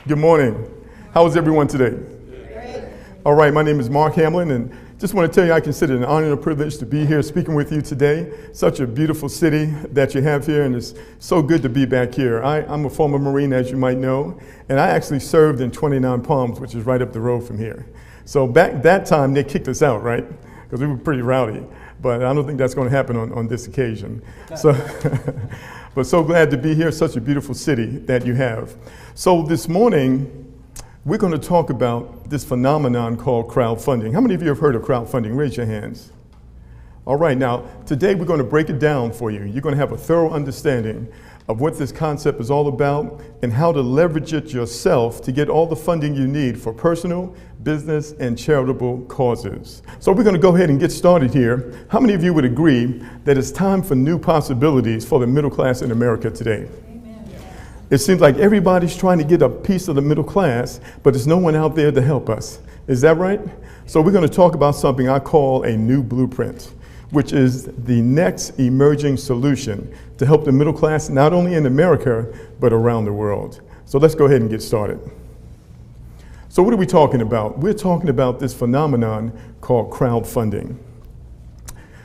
Good morning. How is everyone today? Great. All right, my name is Mark Hamlin, and just want to tell you I consider it an honor and a privilege to be here speaking with you today. Such a beautiful city that you have here, and it's so good to be back here. I'm a former Marine, as you might know, and I actually served in 29 Palms, which is right up the road from here. So back that time, they kicked us out, right? Because we were pretty rowdy, but I don't think that's going to happen on this occasion. So, but so glad to be here, such a beautiful city that you have. So this morning, we're going to talk about this phenomenon called crowdfunding. How many of you have heard of crowdfunding? Raise your hands. All right, now, today we're going to break it down for you. You're going to have a thorough understanding of what this concept is all about and how to leverage it yourself to get all the funding you need for personal, business, and charitable causes. So we're going to go ahead and get started here. How many of you would agree that it's time for new possibilities for the middle class in America today? It seems like everybody's trying to get a piece of the middle class, but there's no one out there to help us. Is that right? So we're going to talk about something I call a new blueprint, which is the next emerging solution to help the middle class, not only in America, but around the world. So let's go ahead and get started. So what are we talking about? We're talking about this phenomenon called crowdfunding.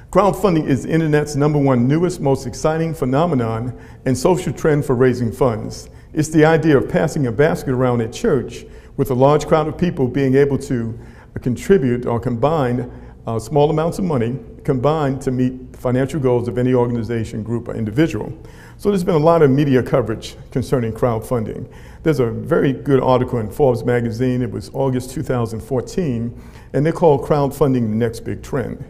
Crowdfunding is the internet's #1 newest, most exciting phenomenon and social trend for raising funds. It's the idea of passing a basket around at church with a large crowd of people being able to contribute or combine small amounts of money combined to meet the financial goals of any organization, group, or individual. So there's been a lot of media coverage concerning crowdfunding. There's a very good article in Forbes magazine. It was August 2014, and they call crowdfunding the next big trend.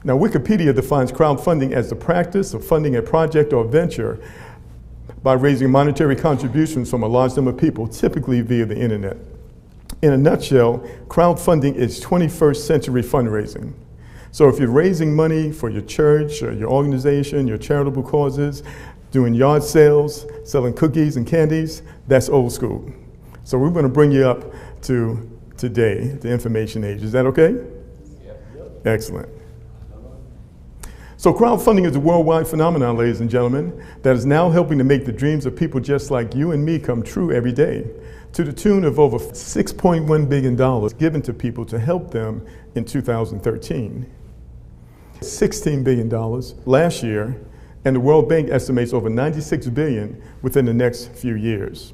Now, Wikipedia defines crowdfunding as the practice of funding a project or venture by raising monetary contributions from a large number of people, typically via the internet. In a nutshell, crowdfunding is 21st century fundraising. So if you're raising money for your church or your organization, your charitable causes, doing yard sales, selling cookies and candies, that's old school. So we're going to bring you up to today, the information age. Is that okay? Yep. Excellent. So crowdfunding is a worldwide phenomenon, ladies and gentlemen, that is now helping to make the dreams of people just like you and me come true every day, to the tune of over $6.1 billion given to people to help them in 2013. $16 billion last year, and the World Bank estimates over $96 billion within the next few years.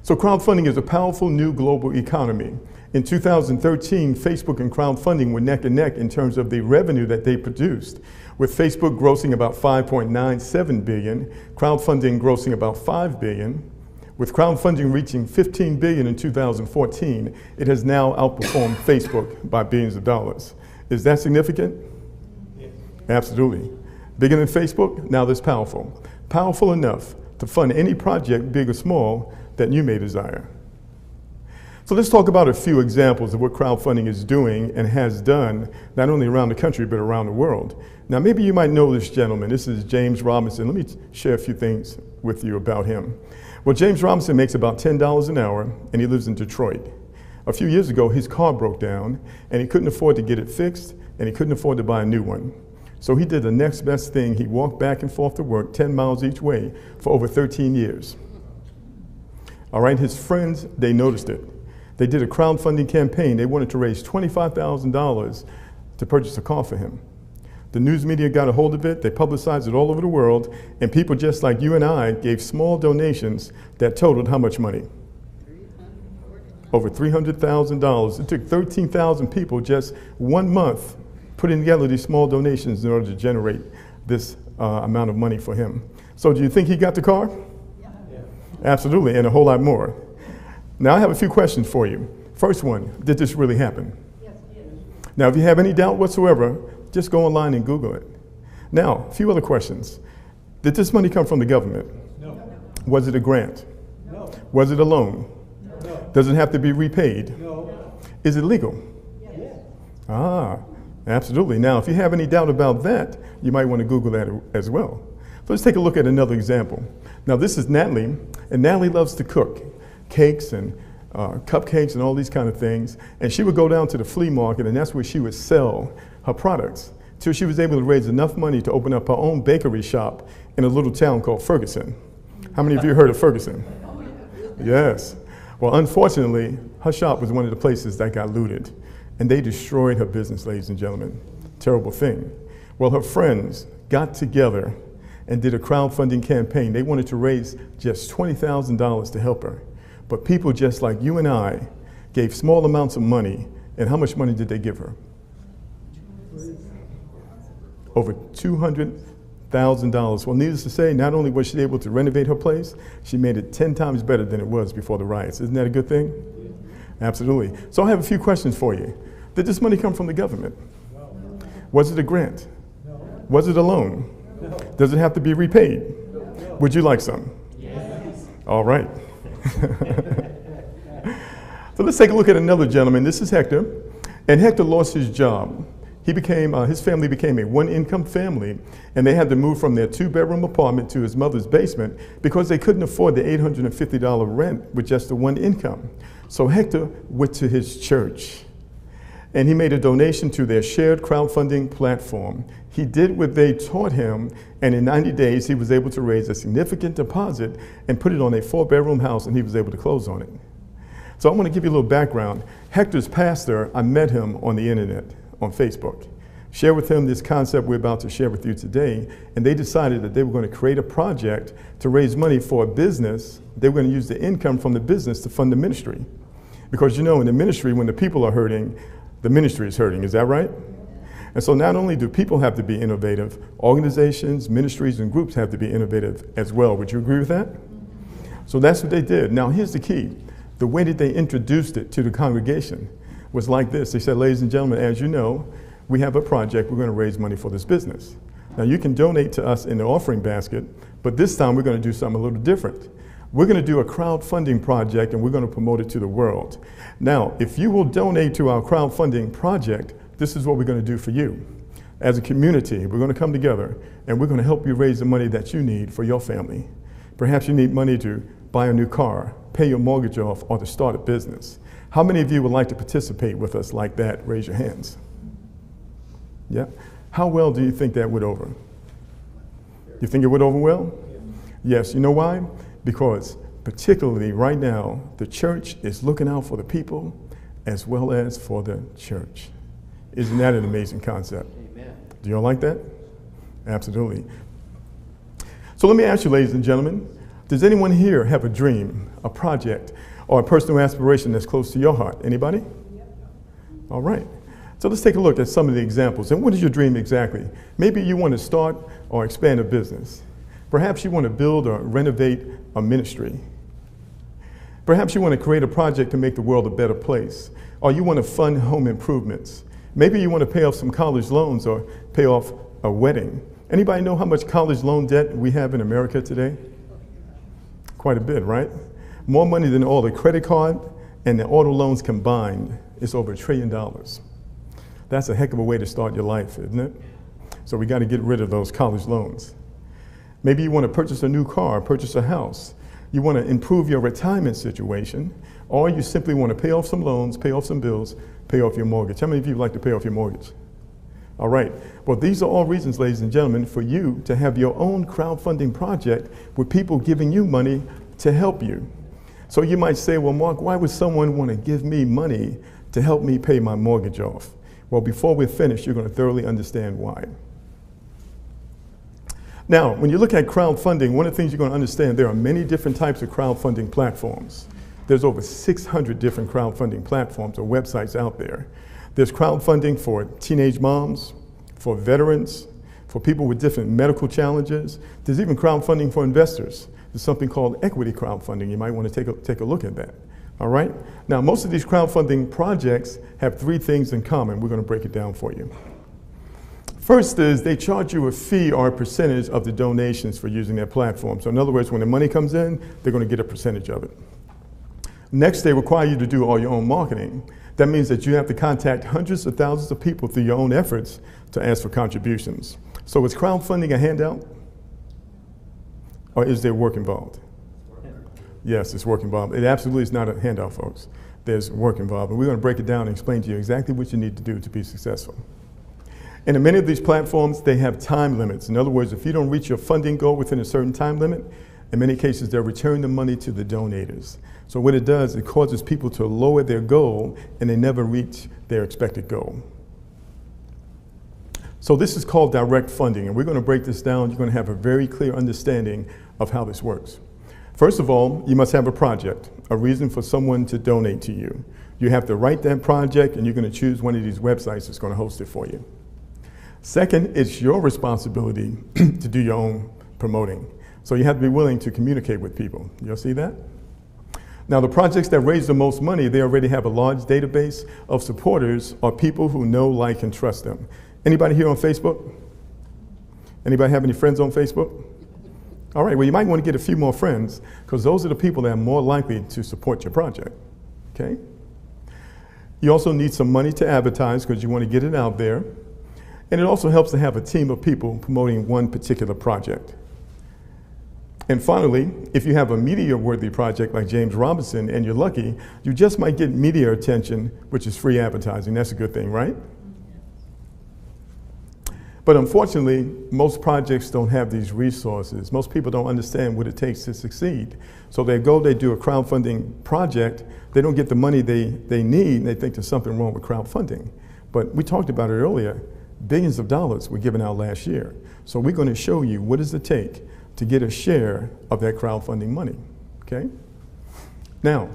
So crowdfunding is a powerful new global economy. In 2013, Facebook and crowdfunding were neck and neck in terms of the revenue that they produced, with Facebook grossing about $5.97 billion, crowdfunding grossing about $5 billion. With crowdfunding reaching $15 billion in 2014, it has now outperformed Facebook by billions of dollars. Is that significant? Yes. Absolutely. Bigger than Facebook? Now that's powerful. Powerful enough to fund any project, big or small, that you may desire. So let's talk about a few examples of what crowdfunding is doing and has done, not only around the country, but around the world. Now, maybe you might know this gentleman. This is James Robinson. Let me share a few things with you about him. Well, James Robinson makes about $10 an hour, and he lives in Detroit. A few years ago, his car broke down, and he couldn't afford to get it fixed, and he couldn't afford to buy a new one. So he did the next best thing. He walked back and forth to work 10 miles each way for over 13 years. All right, his friends, they noticed it. They did a crowdfunding campaign. They wanted to raise $25,000 to purchase a car for him. The news media got a hold of it. They publicized it all over the world. And people just like you and I gave small donations that totaled how much money? Over $300,000. It took 13,000 people just 1 month putting together these small donations in order to generate this amount of money for him. So do you think he got the car? Yeah. Absolutely, and a whole lot more. Now, I have a few questions for you. First one, did this really happen? Yes, it did. Now, if you have any doubt whatsoever, just go online and Google it. Now, a few other questions. Did this money come from the government? No. Was it a grant? No. Was it a loan? No. Does it have to be repaid? No. Is it legal? Yes. Ah, absolutely. Now, if you have any doubt about that, you might want to Google that as well. So let's take a look at another example. Now, this is Natalie, and Natalie loves to cook. Cakes and cupcakes and all these kind of things. And she would go down to the flea market, and that's where she would sell her products till she was able to raise enough money to open up her own bakery shop in a little town called Ferguson. How many of you heard of Ferguson? Yes. Well, unfortunately, her shop was one of the places that got looted, and they destroyed her business, ladies and gentlemen. Terrible thing. Well, her friends got together and did a crowdfunding campaign. They wanted to raise just $20,000 to help her. But people just like you and I gave small amounts of money, and how much money did they give her? Over $200,000. Well, needless to say, not only was she able to renovate her place, she made it 10 times better than it was before the riots. Isn't that a good thing? Absolutely. So I have a few questions for you. Did this money come from the government? Was it a grant? Was it a loan? Does it have to be repaid? Would you like some? Yes. All right. So let's take a look at another gentleman. This is Hector. And Hector lost his job. His family became a one-income family, and they had to move from their two-bedroom apartment to his mother's basement because they couldn't afford the $850 rent with just the one income. So Hector went to his church, and he made a donation to their shared crowdfunding platform. He did what they taught him, and in 90 days, he was able to raise a significant deposit and put it on a 4-bedroom house, and he was able to close on it. So I want to give you a little background. Hector's pastor, I met him on the internet, on Facebook. Share with him this concept we're about to share with you today, and they decided that they were going to create a project to raise money for a business. They were going to use the income from the business to fund the ministry. Because you know, in the ministry, when the people are hurting, the ministry is hurting. Is that right? And so not only do people have to be innovative, organizations, ministries, and groups have to be innovative as well. Would you agree with that? So that's what they did. Now here's the key. The way that they introduced it to the congregation was like this. They said, ladies and gentlemen, as you know, we have a project. We're going to raise money for this business. Now you can donate to us in the offering basket, but this time we're going to do something a little different. We're going to do a crowdfunding project, and we're going to promote it to the world. Now, if you will donate to our crowdfunding project, this is what we're going to do for you. As a community, we're going to come together, and we're going to help you raise the money that you need for your family. Perhaps you need money to buy a new car, pay your mortgage off, or to start a business. How many of you would like to participate with us like that? Raise your hands. Yeah. How well do you think that would over? You think it would over well? Yes. You know why? Because particularly right now, the church is looking out for the people as well as for the church. Isn't that an amazing concept? Amen. Do you all like that? Absolutely. So let me ask you, ladies and gentlemen, does anyone here have a dream, a project, or a personal aspiration that's close to your heart? Anybody? Yep. All right. So let's take a look at some of the examples. And what is your dream exactly? Maybe you want to start or expand a business. Perhaps you want to build or renovate a ministry. Perhaps you want to create a project to make the world a better place. Or you want to fund home improvements. Maybe you want to pay off some college loans or pay off a wedding. Anybody know how much college loan debt we have in America today? Quite a bit, right? More money than all the credit card and the auto loans combined. It's over $1 trillion. That's a heck of a way to start your life, isn't it? So we got to get rid of those college loans. Maybe you want to purchase a new car, purchase a house. You want to improve your retirement situation, or you simply want to pay off some loans, pay off some bills, pay off your mortgage. How many of you would like to pay off your mortgage? All right. Well, these are all reasons, ladies and gentlemen, for you to have your own crowdfunding project with people giving you money to help you. So you might say, well, Mark, why would someone want to give me money to help me pay my mortgage off? Well, before we're finished, you're going to thoroughly understand why. Now, when you look at crowdfunding, one of the things you're going to understand, there are many different types of crowdfunding platforms. There's over 600 different crowdfunding platforms or websites out there. There's crowdfunding for teenage moms, for veterans, for people with different medical challenges. There's even crowdfunding for investors. There's something called equity crowdfunding. You might want to take a look at that. All right? Now, most of these crowdfunding projects have 3 things in common. We're going to break it down for you. First is they charge you a fee or a percentage of the donations for using their platform. So in other words, when the money comes in, they're going to get a percentage of it. Next, they require you to do all your own marketing. That means that you have to contact hundreds of thousands of people through your own efforts to ask for contributions. So is crowdfunding a handout? Or is there work involved? Yes, it's work involved. It absolutely is not a handout, folks. There's work involved. And we're going to break it down and explain to you exactly what you need to do to be successful. And in many of these platforms, they have time limits. In other words, if you don't reach your funding goal within a certain time limit, In many cases, they'll return the money to the donators. So what it does, it causes people to lower their goal and they never reach their expected goal. So this is called direct funding, and we're going to break this down. You're going to have a very clear understanding of how this works. First of all, you must have a project, a reason for someone to donate to you. You have to write that project, and you're going to choose one of these websites that's going to host it for you. Second, it's your responsibility to do your own promoting. So you have to be willing to communicate with people. You'll see that? Now, the projects that raise the most money, they already have a large database of supporters or people who know, like, and trust them. Anybody here on Facebook? Anybody have any friends on Facebook? All right, well, you might want to get a few more friends because those are the people that are more likely to support your project, okay? You also need some money to advertise because you want to get it out there. And it also helps to have a team of people promoting one particular project. And finally, if you have a media-worthy project like James Robinson and you're lucky, you just might get media attention, which is free advertising. That's a good thing, right? But unfortunately, most projects don't have these resources. Most people don't understand what it takes to succeed. So they go, they do a crowdfunding project, they don't get the money they need, and they think there's something wrong with crowdfunding. But we talked about it earlier, billions of dollars were given out last year. So we're going to show you what does it take to get a share of that crowdfunding money, okay? Now,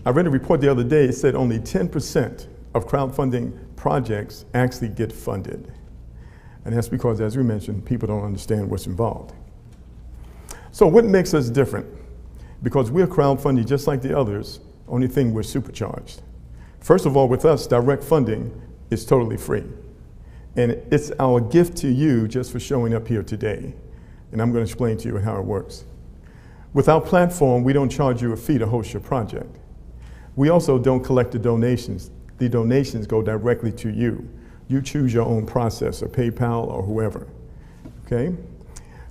I read a report the other day, it said only 10% of crowdfunding projects actually get funded. And that's because, as we mentioned, people don't understand what's involved. So what makes us different? Because we're crowdfunding just like the others, only thing we're supercharged. First of all, with us, direct funding is totally free. And it's our gift to you just for showing up here today. And I'm going to explain to you how it works. With our platform, we don't charge you a fee to host your project. We also don't collect the donations. The donations go directly to you. You choose your own processor, PayPal or whoever, okay?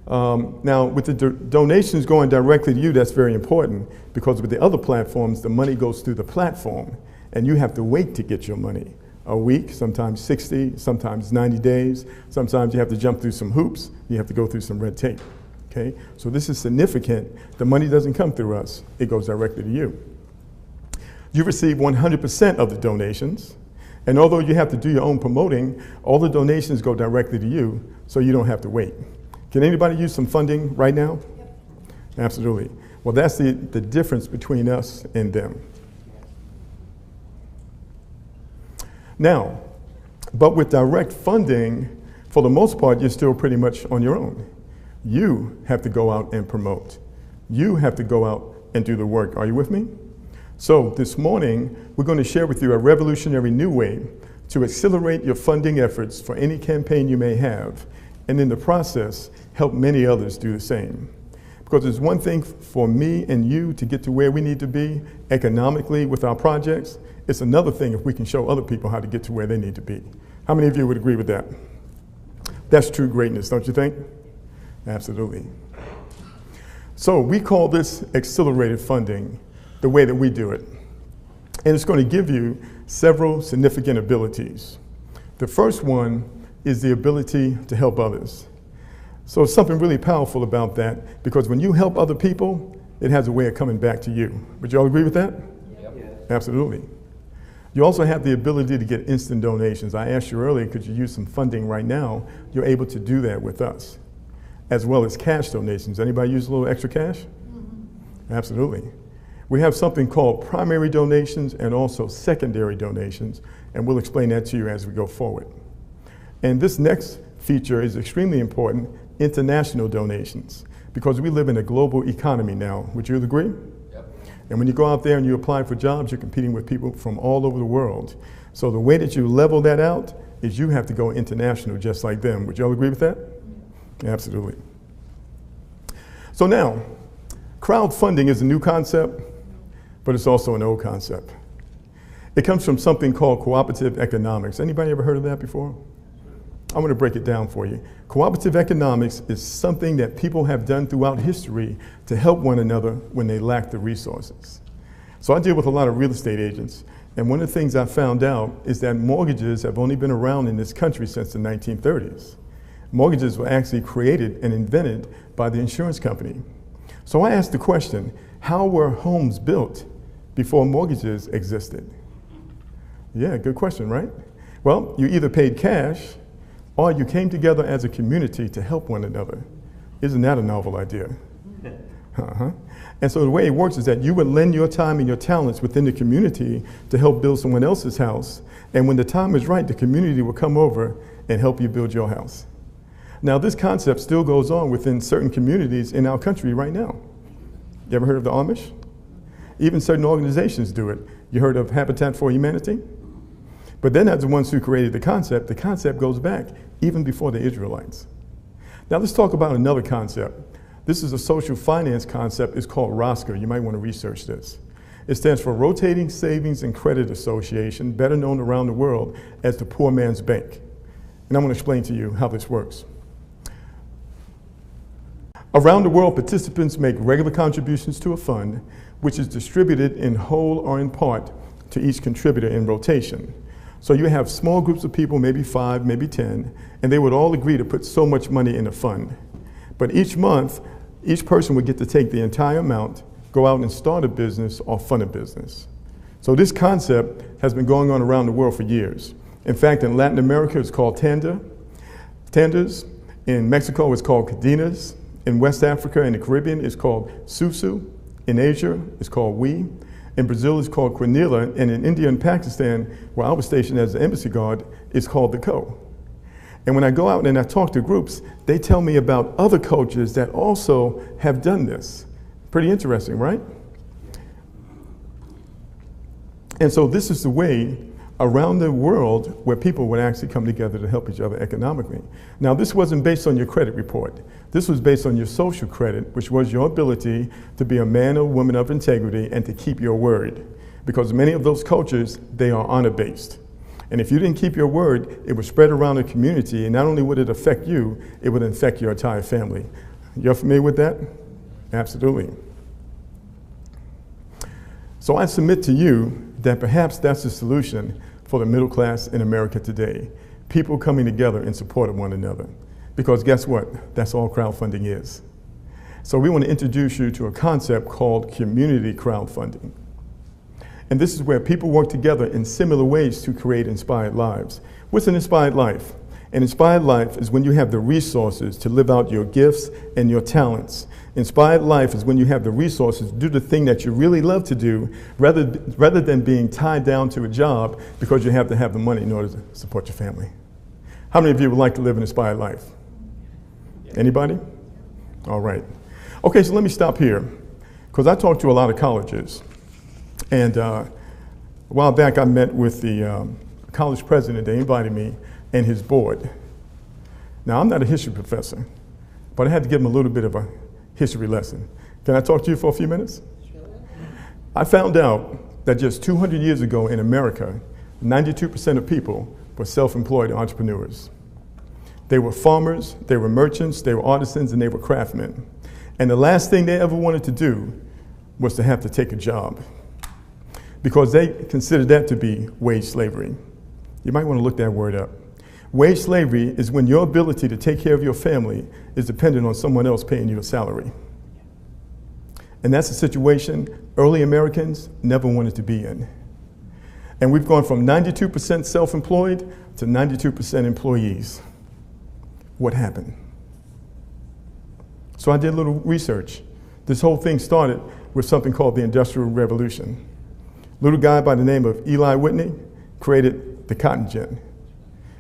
Now, with the donations going directly to you, that's very important because with the other platforms, the money goes through the platform and you have to wait to get your money. A week, sometimes 60, sometimes 90 days. Sometimes you have to jump through some hoops. You have to go through some red tape, okay? So this is significant. The money doesn't come through us. It goes directly to you. You receive 100% of the donations. And although you have to do your own promoting, all the donations go directly to you, so you don't have to wait. Can anybody use some funding right now? Yep. Absolutely. Well, that's the difference between us and them. Now, but with direct funding, for the most part, you're still pretty much on your own. You have to go out and promote. You have to go out and do the work. Are you with me? So this morning, we're going to share with you a revolutionary new way to accelerate your funding efforts for any campaign you may have, and in the process, help many others do the same. Because it's one thing for me and you to get to where we need to be economically with our projects. It's another thing if we can show other people how to get to where they need to be. How many of you would agree with that? That's true greatness, don't you think? Absolutely. So we call this accelerated funding, the way that we do it. And it's going to give you several significant abilities. The first one is the ability to help others. So it's something really powerful about that, because when you help other people, it has a way of coming back to you. Would you all agree with that? Yep. Absolutely. You also have the ability to get instant donations. I asked you earlier, could you use some funding right now? You're able to do that with us, as well as cash donations. Anybody use a little extra cash? Mm-hmm. Absolutely. We have something called primary donations and also secondary donations, and we'll explain that to you as we go forward. And this next feature is extremely important, international donations, because we live in a global economy now. Would you agree? Yep. And when you go out there and you apply for jobs, you're competing with people from all over the world. So the way that you level that out is you have to go international just like them. Would you all agree with that? Absolutely. So now, crowdfunding is a new concept, but it's also an old concept. It comes from something called cooperative economics. Anybody ever heard of that before? I'm going to break it down for you. Cooperative economics is something that people have done throughout history to help one another when they lack the resources. So I deal with a lot of real estate agents, and one of the things I found out is that mortgages have only been around in this country since the 1930s. Mortgages were actually created and invented by the insurance company. So I asked the question, how were homes built before mortgages existed? Yeah, good question, right? Well, you either paid cash or you came together as a community to help one another. Isn't that a novel idea? And so the way it works is that you would lend your time and your talents within the community to help build someone else's house. And when the time is right, the community will come over and help you build your house. Now, this concept still goes on within certain communities in our country right now. You ever heard of the Amish? Even certain organizations do it. You heard of Habitat for Humanity? But they're not the ones who created the concept. The concept goes back even before the Israelites. Now let's talk about another concept. This is a social finance concept. It's called ROSCA. You might want to research this. It stands for Rotating Savings and Credit Association, better known around the world as the Poor Man's Bank. And I'm going to explain to you how this works. Around the world, participants make regular contributions to a fund, which is distributed in whole or in part to each contributor in rotation. So you have small groups of people, maybe 5, maybe 10, and they would all agree to put so much money in a fund. But each month, each person would get to take the entire amount, go out and start a business or fund a business. So this concept has been going on around the world for years. In fact, in Latin America, it's called tandas. In Mexico, it's called cadenas. In West Africa and the Caribbean, it's called susu. In Asia, it's called we. In Brazil, it's called quinila. And in India and Pakistan, where I was stationed as an embassy guard, it's called the ko. And when I go out and I talk to groups, they tell me about other cultures that also have done this. Pretty interesting, right? And so this is the way around the world where people would actually come together to help each other economically. Now, this wasn't based on your credit report. This was based on your social credit, which was your ability to be a man or woman of integrity and to keep your word. Because many of those cultures, they are honor-based. And if you didn't keep your word, it would spread around the community, and not only would it affect you, it would infect your entire family. You're familiar with that? Absolutely. So I submit to you that perhaps that's the solution for the middle class in America today. People coming together in support of one another. Because guess what? That's all crowdfunding is. So we want to introduce you to a concept called community crowdfunding. And this is where people work together in similar ways to create inspired lives. What's an inspired life? An inspired life is when you have the resources to live out your gifts and your talents. Inspired life is when you have the resources to do the thing that you really love to do rather than being tied down to a job because you have to have the money in order to support your family. How many of you would like to live an inspired life? Anybody? All right. Okay, so let me stop here because I talked to a lot of colleges. And a while back, I met with the college president. They invited me and his board. Now, I'm not a history professor, but I had to give him a little bit of a history lesson. Can I talk to you for a few minutes? Sure. I found out that just 200 years ago in America, 92% of people were self-employed entrepreneurs. They were farmers, they were merchants, they were artisans, and they were craftsmen. And the last thing they ever wanted to do was to have to take a job, because they considered that to be wage slavery. You might want to look that word up. Wage slavery is when your ability to take care of your family is dependent on someone else paying you a salary. And that's a situation early Americans never wanted to be in. And we've gone from 92% self-employed to 92% employees. What happened? So I did a little research. This whole thing started with something called the Industrial Revolution. Little guy by the name of Eli Whitney created the cotton gin,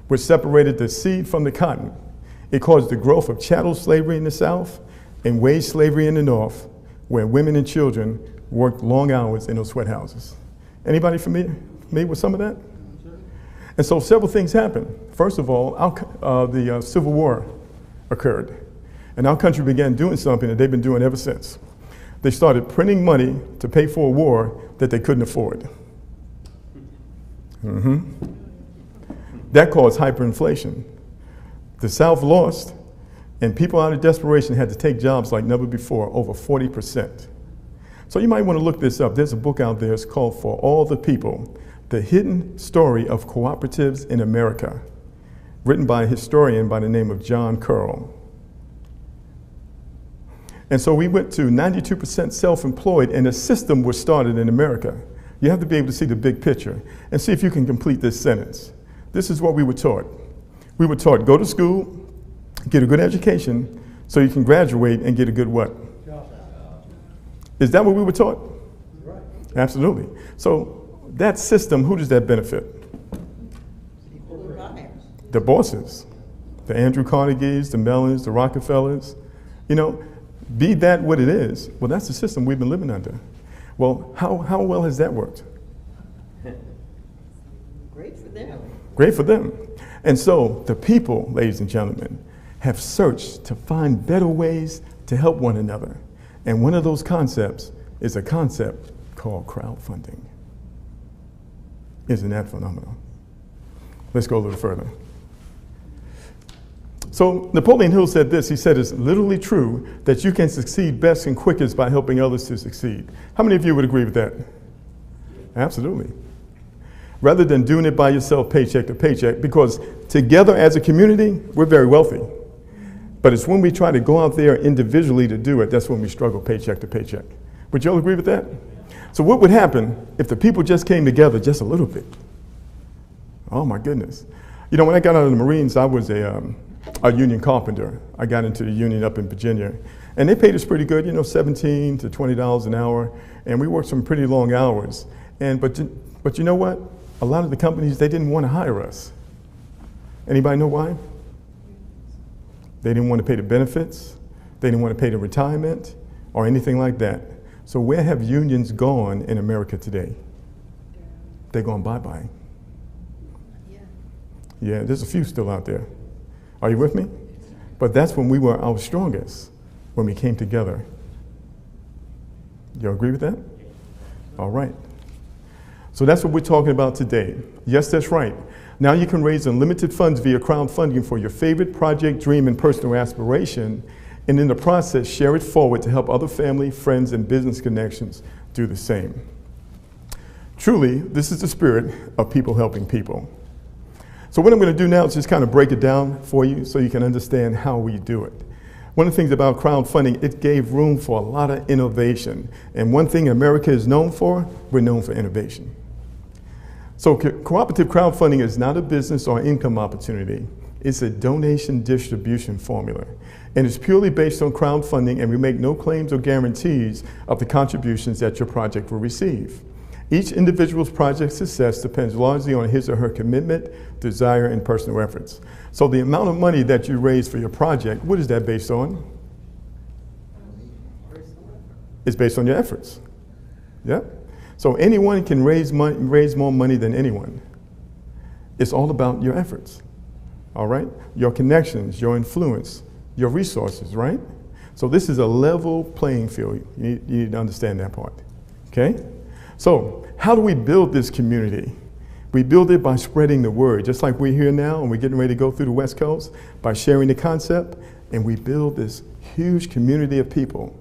which separated the seed from the cotton. It caused the growth of chattel slavery in the South and wage slavery in the North, where women and children worked long hours in those sweat houses. Anybody familiar with some of that? And so several things happened. First of all, the Civil War occurred, and our country began doing something that they've been doing ever since. They started printing money to pay for a war that they couldn't afford. That caused hyperinflation. The South lost, and people out of desperation had to take jobs like never before, over 40%. So you might want to look this up. There's a book out there, it's called For All the People, The Hidden Story of Cooperatives in America, written by a historian by the name of John Curl. And so we went to 92% self-employed, and a system was started in America. You have to be able to see the big picture and see if you can complete this sentence. This is what we were taught. We were taught, go to school, get a good education, so you can graduate and get a good what? Is that what we were taught? Right. Absolutely. So that system, who does that benefit? The bosses, the Andrew Carnegies, the Mellons, the Rockefellers. You know, be that what it is, well, that's the system we've been living under. Well, how well has that worked? Great for them. Great for them. And so the people, ladies and gentlemen, have searched to find better ways to help one another. And one of those concepts is a concept called crowdfunding. Isn't that phenomenal? Let's go a little further. So Napoleon Hill said this. He said, it's literally true that you can succeed best and quickest by helping others to succeed. How many of you would agree with that? Absolutely. Rather than doing it by yourself paycheck to paycheck, because together as a community, we're very wealthy. But it's when we try to go out there individually to do it, that's when we struggle paycheck to paycheck. Would you all agree with that? So what would happen if the people just came together just a little bit? Oh my goodness. You know, when I got out of the Marines, I was a union carpenter. I got into the union up in Virginia. And they paid us pretty good, you know, $17 to $20 an hour. And we worked some pretty long hours. But you know what? A lot of the companies, they didn't want to hire us. Anybody know why? They didn't want to pay the benefits. They didn't want to pay the retirement or anything like that. So where have unions gone in America today? They're gone bye-bye. Yeah, there's a few still out there. Are you with me? But that's when we were our strongest, when we came together. You agree with that? All right. So that's what we're talking about today. Yes, that's right. Now you can raise unlimited funds via crowdfunding for your favorite project, dream, and personal aspiration, and in the process, share it forward to help other family, friends, and business connections do the same. Truly, this is the spirit of people helping people. So what I'm going to do now is just kind of break it down for you so you can understand how we do it. One of the things about crowdfunding, it gave room for a lot of innovation. And one thing America is known for, we're known for innovation. So cooperative crowdfunding is not a business or income opportunity. It's a donation distribution formula. And it's purely based on crowdfunding, and we make no claims or guarantees of the contributions that your project will receive. Each individual's project success depends largely on his or her commitment, desire, and personal efforts. So the amount of money that you raise for your project, what is that based on? It's based on your efforts. Yeah? So anyone can raise more money than anyone. It's all about your efforts. All right? Your connections, your influence, your resources, right? So this is a level playing field. You need to understand that part. Okay? So how do we build this community? We build it by spreading the word, just like we're here now and we're getting ready to go through the West Coast, by sharing the concept, and we build this huge community of people,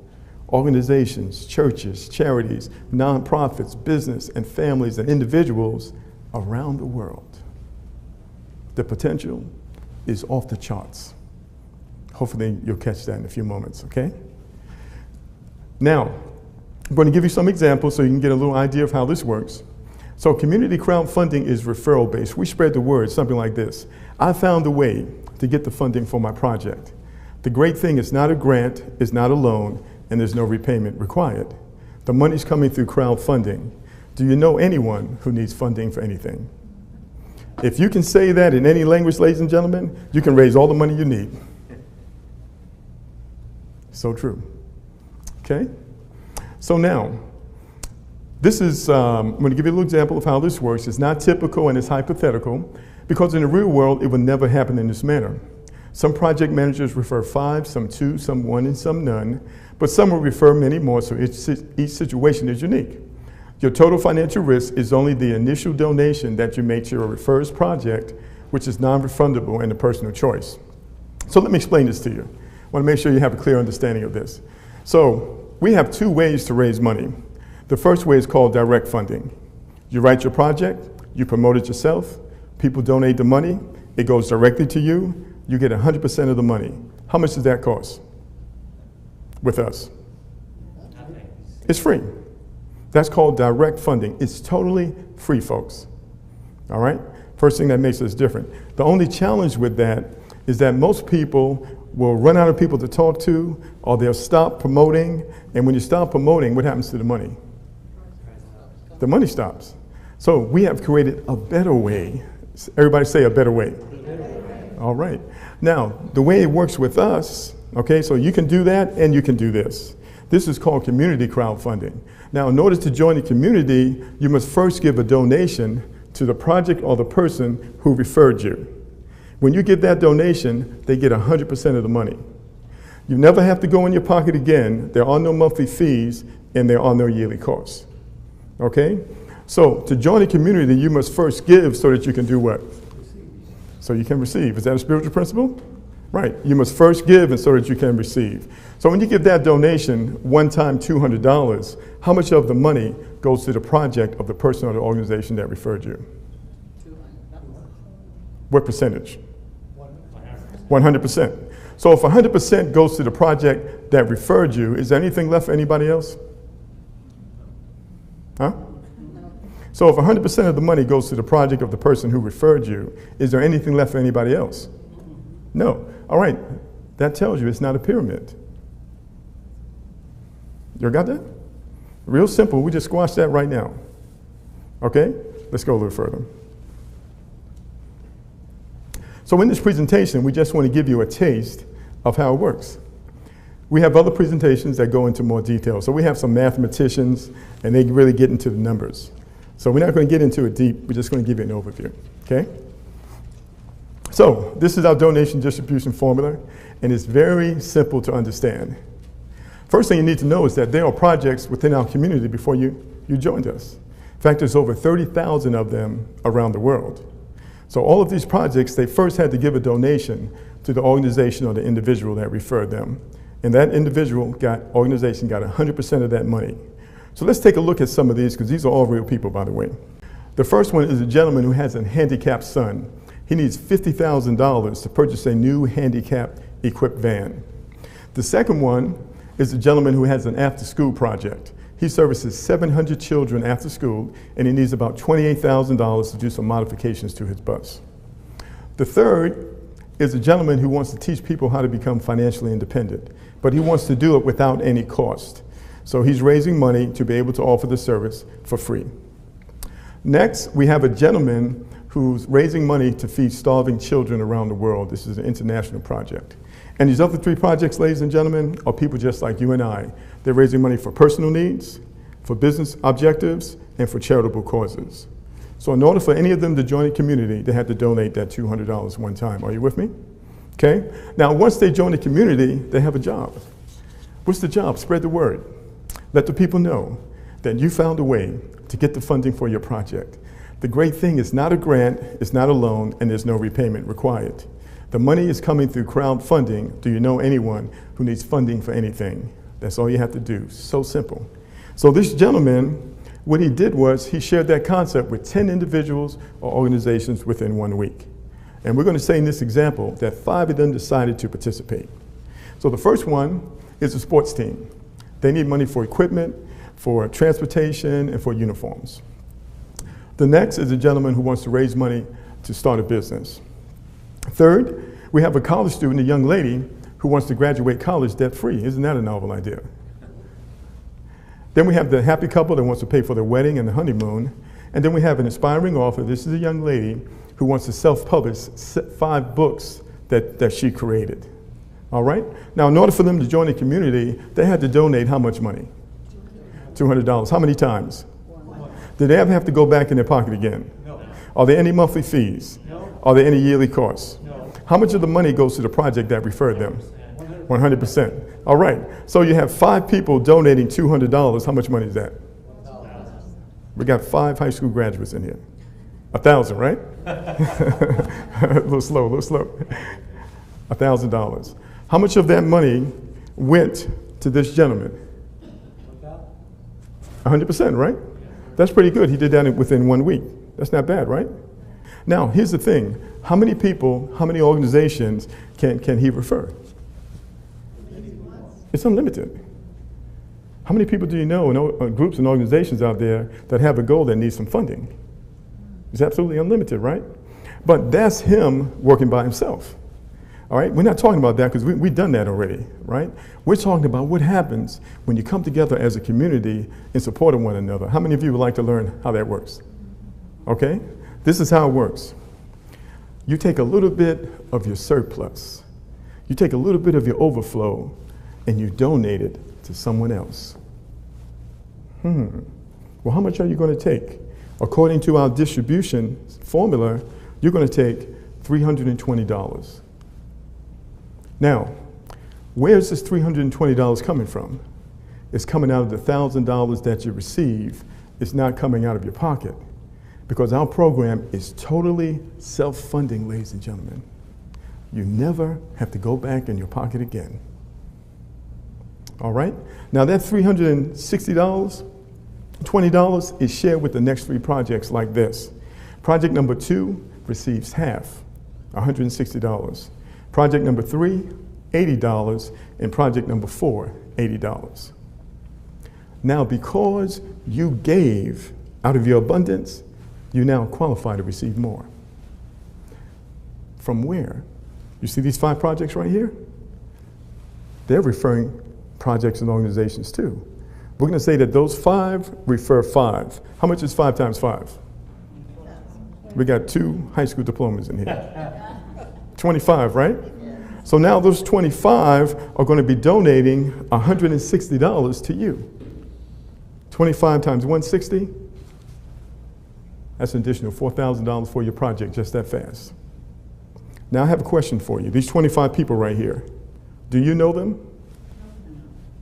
organizations, churches, charities, nonprofits, business, and families and individuals around the world. The potential is off the charts. Hopefully you'll catch that in a few moments, okay? Now, I'm going to give you some examples so you can get a little idea of how this works. So community crowdfunding is referral based. We spread the word, something like this. I found a way to get the funding for my project. The great thing is not a grant, it's not a loan, and there's no repayment required. The money's coming through crowdfunding. Do you know anyone who needs funding for anything? If you can say that in any language, ladies and gentlemen, you can raise all the money you need. So true. Okay? So now, this is, I'm going to give you a little example of how this works. It's not typical and it's hypothetical, because in the real world, it would never happen in this manner. Some project managers refer 5, some 2, some 1, and some none, but some will refer many more, so each situation is unique. Your total financial risk is only the initial donation that you make to your referr's project, which is non-refundable and a personal choice. So let me explain this to you. I want to make sure you have a clear understanding of this. So we have 2 ways to raise money. The first way is called direct funding. You write your project, you promote it yourself, people donate the money, it goes directly to you, you get 100% of the money. How much does that cost? with us? It's free. That's called direct funding. It's totally free, folks. All right? First thing that makes us different. The only challenge with that is that most people will run out of people to talk to, or they'll stop promoting. And when you stop promoting, what happens to the money? The money stops. So we have created a better way. Everybody say a better way. All right. Now, the way it works with us, okay, so you can do that and you can do this. This is called community crowdfunding. Now, in order to join the community, you must first give a donation to the project or the person who referred you. When you give that donation, they get 100% of the money. You never have to go in your pocket again. There are no monthly fees and there are no yearly costs. Okay? So to join the community, you must first give so that you can do what? So you can receive. Is that a spiritual principle? Right. You must first give and so that you can receive. So when you give that donation, one time $200, how much of the money goes to the project of the person or the organization that referred you? What percentage? 100%. So if 100% goes to the project that referred you, is there anything left for anybody else? Huh? So if 100% of the money goes to the project of the person who referred you, is there anything left for anybody else? No. All right. That tells you it's not a pyramid. You got that? Real simple. We just squash that right now. Okay? Let's go a little further. So in this presentation, we just want to give you a taste of how it works. We have other presentations that go into more detail. So we have some mathematicians, and they really get into the numbers. So we're not going to get into it deep. We're just going to give you an overview. Okay? So this is our donation distribution formula, and it's very simple to understand. First thing you need to know is that there are projects within our community before you joined us. In fact, there's over 30,000 of them around the world. So all of these projects, they first had to give a donation to the organization or the individual that referred them. And that organization got 100% of that money. So let's take a look at some of these, because these are all real people, by the way. The first one is a gentleman who has a handicapped son. He needs $50,000 to purchase a new handicap-equipped van. The second one is a gentleman who has an after-school project. He services 700 children after school, and he needs about $28,000 to do some modifications to his bus. The third is a gentleman who wants to teach people how to become financially independent, but he wants to do it without any cost. So he's raising money to be able to offer the service for free. Next, we have a gentleman who's raising money to feed starving children around the world. This is an international project. And these other three projects, ladies and gentlemen, are people just like you and I. They're raising money for personal needs, for business objectives, and for charitable causes. So in order for any of them to join a community, they had to donate that $200 one time. Are you with me? Okay? Now, once they join the community, they have a job. What's the job? Spread the word. Let the people know that you found a way to get the funding for your project. The great thing is not a grant, it's not a loan, and there's no repayment required. The money is coming through crowdfunding. Do you know anyone who needs funding for anything? That's all you have to do. So simple. So this gentleman, what he did was he shared that concept with 10 individuals or organizations within 1 week. And we're going to say in this example that 5 of them decided to participate. So the first one is a sports team. They need money for equipment, for transportation, and for uniforms. The next is a gentleman who wants to raise money to start a business. Third, we have a college student, a young lady, who wants to graduate college debt-free. Isn't that a novel idea? Then we have the happy couple that wants to pay for their wedding and the honeymoon. And then we have an aspiring author. This is a young lady who wants to self-publish 5 books that she created. All right? Now, in order for them to join the community, they had to donate how much money? $200. How many times? Did they ever have to go back in their pocket again? No. Are there any monthly fees? No. Are there any yearly costs? No. How much of the money goes to the project that referred them? 100%. All right. So you have 5 people donating $200. How much money is that? 1,000. We got 5 high school graduates in here. 1,000, right? A little slow, $1,000. How much of that money went to this gentleman? 100%, right? That's pretty good. He did that within 1 week. That's not bad, right? Now, here's the thing. How many people, how many organizations can he refer? It's unlimited. How many people do you know in groups and organizations out there that have a goal that needs some funding? It's absolutely unlimited, right? But that's him working by himself. All right, we're not talking about that because we've done that already, right? We're talking about what happens when you come together as a community in support of one another. How many of you would like to learn how that works? Okay, this is how it works. You take a little bit of your surplus, you take a little bit of your overflow, and you donate it to someone else. Well, how much are you going to take? According to our distribution formula, you're going to take $320. Now, where's this $320 coming from? It's coming out of the $1,000 that you receive. It's not coming out of your pocket, because our program is totally self-funding, ladies and gentlemen. You never have to go back in your pocket again. All right? Now that $360, $20 is shared with the next 3 projects like this. Project number 2 receives half, $160. Project number 3, $80, and project number 4, $80. Now, because you gave out of your abundance, you now qualify to receive more. From where? You see these 5 projects right here? They're referring projects and organizations too. We're going to say that those 5 refer 5. How much is 5 times 5? We got 2 high school diplomas in here. 25, right? So now those 25 are going to be donating $160 to you. 25 times 160, that's an additional $4,000 for your project just that fast. Now I have a question for you. These 25 people right here, do you know them?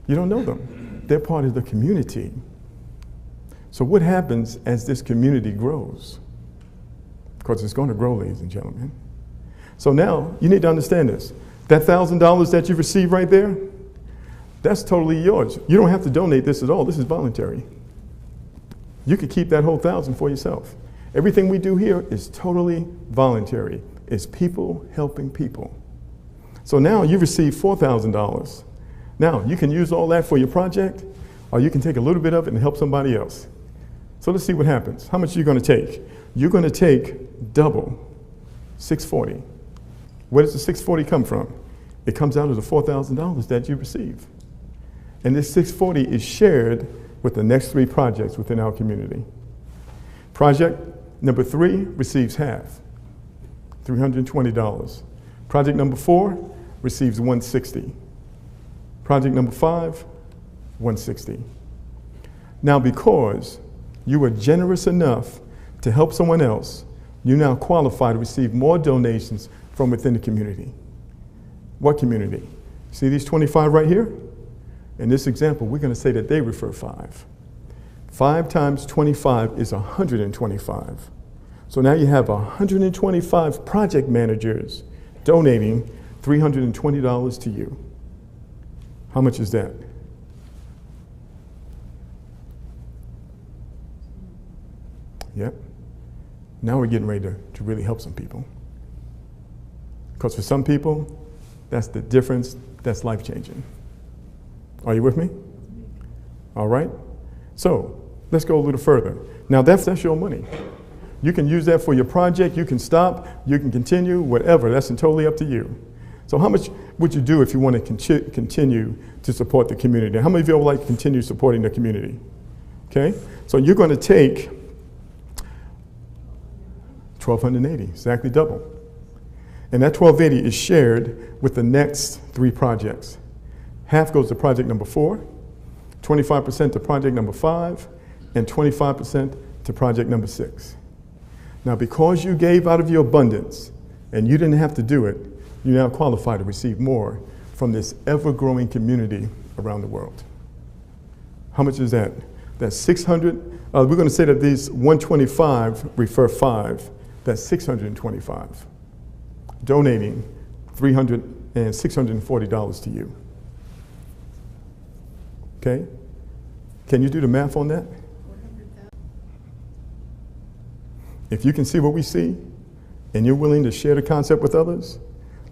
You don't know them. They're part of the community. So what happens as this community grows? Because it's going to grow, ladies and gentlemen. So now you need to understand this. That $1,000 that you receive right there, that's totally yours. You don't have to donate this at all. This is voluntary. You could keep that whole $1,000 for yourself. Everything we do here is totally voluntary. It's people helping people. So now you receive $4,000. Now you can use all that for your project, or you can take a little bit of it and help somebody else. So let's see what happens. How much are you going to take? You're going to take double, $640. Where does the $640 come from? It comes out of the $4,000 that you receive. And this $640 is shared with the next 3 projects within our community. Project number 3 receives half, $320. Project number 4 receives $160. Project number 5, $160. Now, because you were generous enough to help someone else, you now qualify to receive more donations from within the community. What community? See these 25 right here? In this example, we're going to say that they refer 5. 5 times 25 is 125. So now you have 125 project managers donating $320 to you. How much is that? Yep. Now we're getting ready to really help some people. Because for some people, that's the difference that's life-changing. Are you with me? All right. So let's go a little further. Now that's your money. You can use that for your project. You can stop. You can continue. Whatever. That's totally up to you. So how much would you do if you want to continue to support the community? How many of you would like to continue supporting the community? Okay. So you're going to take $1,280, exactly double. And that $1,280 is shared with the next 3 projects. Half goes to project number 4, 25% to project number 5, and 25% to project number 6. Now, because you gave out of your abundance and you didn't have to do it, you now qualify to receive more from this ever-growing community around the world. How much is that? That's 600. We're going to say that these 125 refer 5. That's 625. Donating $300 and $640 to you. Okay? Can you do the math on that? If you can see what we see, and you're willing to share the concept with others,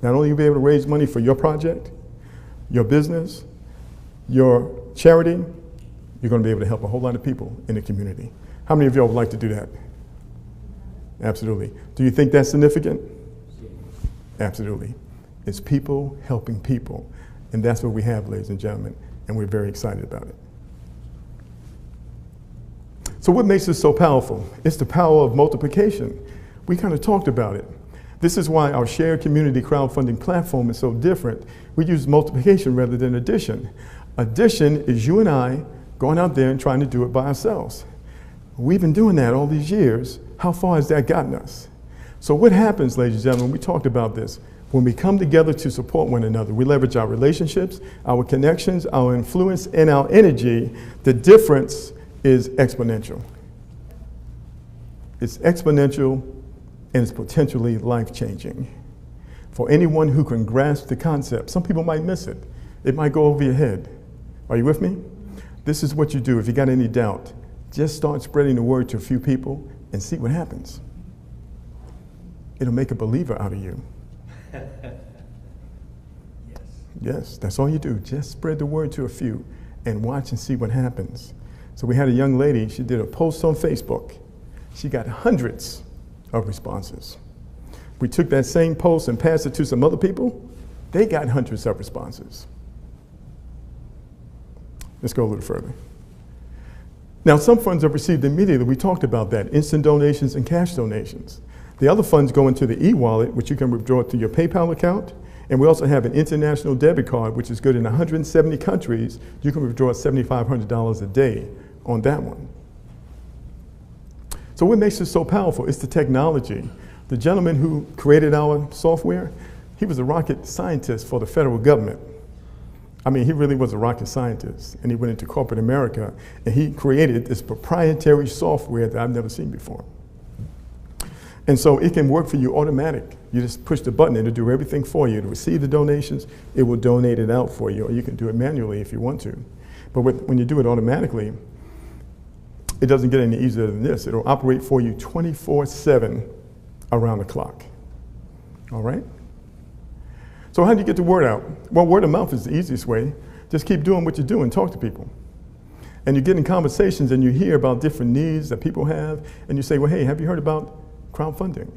not only will you be able to raise money for your project, your business, your charity, you're going to be able to help a whole lot of people in the community. How many of y'all would like to do that? Absolutely. Do you think that's significant? Absolutely. It's people helping people. And that's what we have, ladies and gentlemen, and we're very excited about it. So what makes this so powerful? It's the power of multiplication. We kind of talked about it. This is why our shared community crowdfunding platform is so different. We use multiplication rather than addition. Addition is you and I going out there and trying to do it by ourselves. We've been doing that all these years. How far has that gotten us? So what happens, ladies and gentlemen, we talked about this. When we come together to support one another, we leverage our relationships, our connections, our influence, and our energy. The difference is exponential. It's exponential, and it's potentially life-changing. For anyone who can grasp the concept, some people might miss it. It might go over your head. Are you with me? This is what you do. If you got any doubt, just start spreading the word to a few people and see what happens. It'll make a believer out of you. Yes, that's all you do. Just spread the word to a few and watch and see what happens. So we had a young lady, she did a post on Facebook. She got hundreds of responses. We took that same post and passed it to some other people. They got hundreds of responses. Let's go a little further. Now, some funds are received immediately. We talked about that, instant donations and cash donations. The other funds go into the e-wallet, which you can withdraw to your PayPal account. And we also have an international debit card, which is good in 170 countries. You can withdraw $7,500 a day on that one. So what makes it so powerful? It's the technology. The gentleman who created our software, he was a rocket scientist for the federal government. I mean, he really was a rocket scientist, and he went into corporate America, and he created this proprietary software that I've never seen before. And so it can work for you automatic. You just push the button and it'll do everything for you. To receive the donations, it will donate it out for you, or you can do it manually if you want to. But when you do it automatically, it doesn't get any easier than this. It'll operate for you 24/7 around the clock. All right? So how do you get the word out? Well, word of mouth is the easiest way. Just keep doing what you do and talk to people. And you get in conversations and you hear about different needs that people have, and you say, well, hey, have you heard about crowdfunding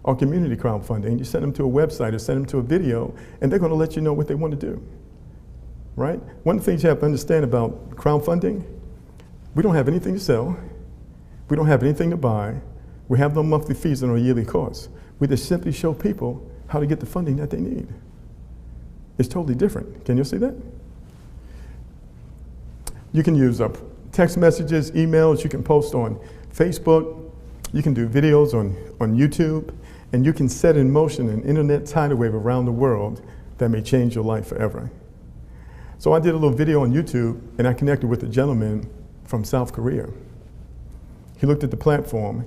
or community crowdfunding? And you send them to a website or send them to a video, and they're going to let you know what they want to do. Right? One of the things you have to understand about crowdfunding, we don't have anything to sell. We don't have anything to buy. We have no monthly fees and no yearly costs. We just simply show people how to get the funding that they need. It's totally different. Can you see that? You can use text messages, emails. You can post on Facebook. You can do videos on YouTube. And you can set in motion an internet tidal wave around the world that may change your life forever. So I did a little video on YouTube, and I connected with a gentleman from South Korea. He looked at the platform,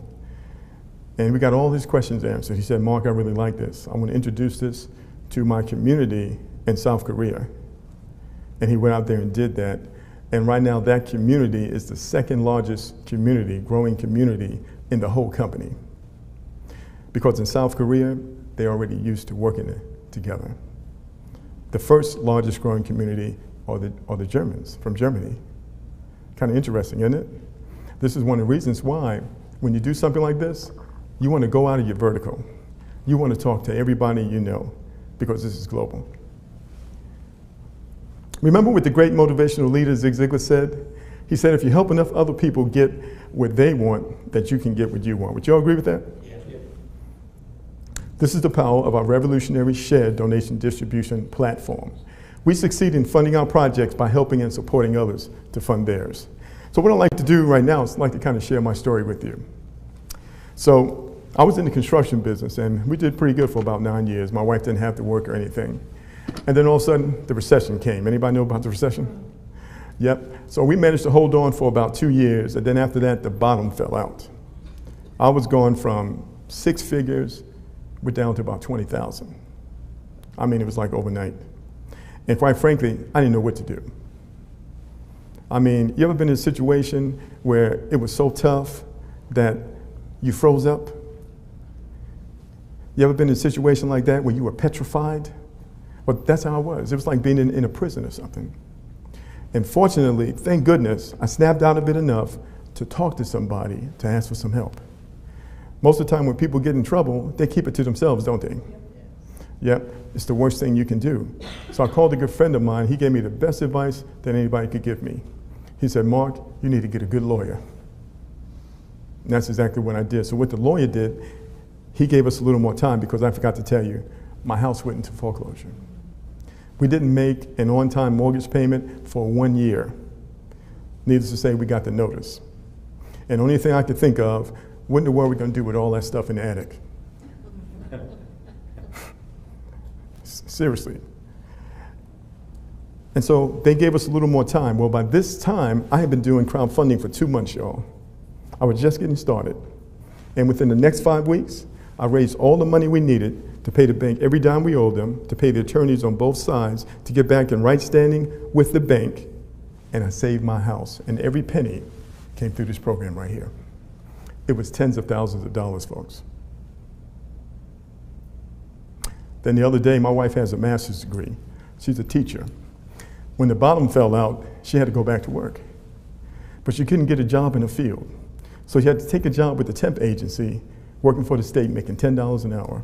and we got all his questions answered. He said, Mark, I really like this. I want to introduce this to my community in South Korea. And he went out there and did that. And right now, that community is the second largest community, growing community in the whole company. Because in South Korea, they're already used to working together. The first largest growing community are the Germans, from Germany. Kind of interesting, isn't it? This is one of the reasons why, when you do something like this, you want to go out of your vertical. You want to talk to everybody you know, because this is global. Remember what the great motivational leader Zig Ziglar said? He said, if you help enough other people get what they want, that you can get what you want. Would you all agree with that? Yeah. This is the power of our revolutionary shared donation distribution platform. We succeed in funding our projects by helping and supporting others to fund theirs. So what I'd like to do right now is I'd like to kind of share my story with you. So I was in the construction business, and we did pretty good for about 9 years. My wife didn't have to work or anything. And then all of a sudden, the recession came. Anybody know about the recession? Yep. So we managed to hold on for about 2 years, and then after that, the bottom fell out. I was going from 6 figures, we're down to about 20,000. I mean, it was like overnight. And quite frankly, I didn't know what to do. I mean, you ever been in a situation where it was so tough that you froze up? You ever been in a situation like that where you were petrified? Well, that's how I was. It was like being in a prison or something. And fortunately, thank goodness, I snapped out of it enough to talk to somebody to ask for some help. Most of the time when people get in trouble, they keep it to themselves, don't they? Yep, it's the worst thing you can do. So I called a good friend of mine. He gave me the best advice that anybody could give me. He said, Mark, you need to get a good lawyer. And that's exactly what I did. So what the lawyer did, he gave us a little more time because I forgot to tell you, my house went into foreclosure. We didn't make an on-time mortgage payment for 1 year. Needless to say, we got the notice. And the only thing I could think of, what in the world are we going to do with all that stuff in the attic? Seriously. And so they gave us a little more time. Well, by this time, I had been doing crowdfunding for 2 months, y'all. I was just getting started. And within the next 5 weeks, I raised all the money we needed to pay the bank every dime we owed them, to pay the attorneys on both sides, to get back in right standing with the bank, and I saved my house. And every penny came through this program right here. It was tens of thousands of dollars, folks. Then the other day, my wife has a master's degree. She's a teacher. When the bottom fell out, she had to go back to work. But she couldn't get a job in the field. So she had to take a job with the temp agency, working for the state, making $10 an hour.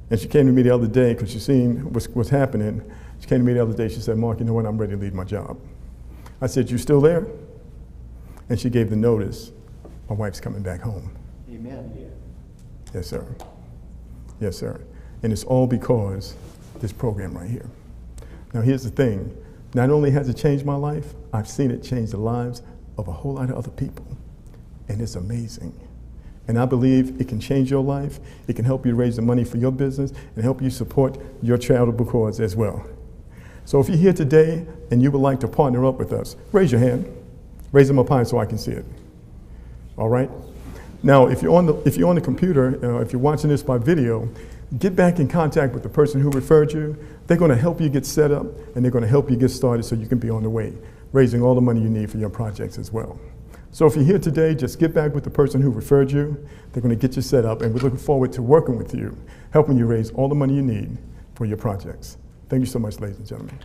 And she came to me the other day because she seen what's happening. She came to me the other day, she said, Mark, you know what, I'm ready to leave my job. I said, you still there? And she gave the notice, my wife's coming back home. Amen. Yes, sir. Yes, sir. And it's all because of this program right here. Now, here's the thing. Not only has it changed my life, I've seen it change the lives of a whole lot of other people. And it's amazing. And I believe it can change your life. It can help you raise the money for your business and help you support your charitable cause as well. So if you're here today and you would like to partner up with us, raise your hand. Raise them up high so I can see it. All right? Now, if you're on the computer, if you're watching this by video, get back in contact with the person who referred you. They're going to help you get set up, and they're going to help you get started so you can be on the way, raising all the money you need for your projects as well. So if you're here today, just get back with the person who referred you. They're going to get you set up, and we're looking forward to working with you, helping you raise all the money you need for your projects. Thank you so much, ladies and gentlemen.